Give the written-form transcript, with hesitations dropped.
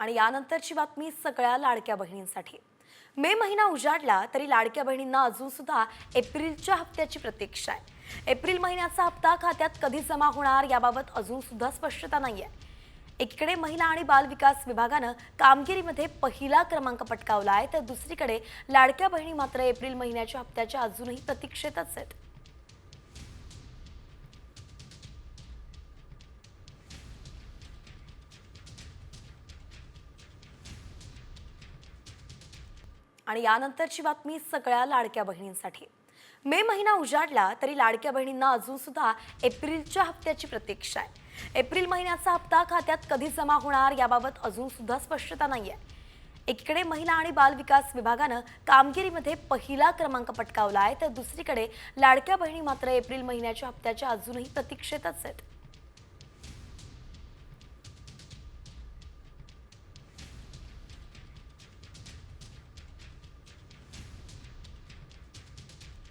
आणि यानंतरची बातमी सगळ्या लाडक्या बहिणींसाठी। मे महिना उजाडला तरी लाडक्या बहिणींना अजून सुद्धा एप्रिलच्या हप्त्याची प्रतीक्षा आहे। एप्रिल महिन्याचा हप्ता खात्यात कधी जमा होणार याबाबत अजून सुद्धा स्पष्टता नाहीये। एकीकडे महिला आणि बाल विकास विभागाने कामगिरीमध्ये पहिला क्रमांक पटकावलाय, तर दुसरीकडे लाडक्या बहिणी मात्र एप्रिल महिन्याच्या हप्त्याच्या अजूनही प्रतीक्षेतच आहेत। आणि यानंतरची बातमी सगळ्या लाडक्या बहिणींसाठी। मे महिना उजाडला तरी लाडक्या बहिणींना अजून सुद्धा एप्रिलच्या हप्त्याची प्रतीक्षा आहे। एप्रिल महिन्याचा हप्ता खात्यात कधी जमा होणार याबाबत अजून सुद्धा स्पष्टता नाहीये। एकीकडे महिला आणि बाल विकास विभागाने कामगिरीमध्ये पहिला क्रमांक पटकावलाय, तर दुसरीकडे लाडक्या बहिणी मात्र एप्रिल महिन्याच्या हप्त्याच्या अजूनही प्रतीक्षेतच आहेत।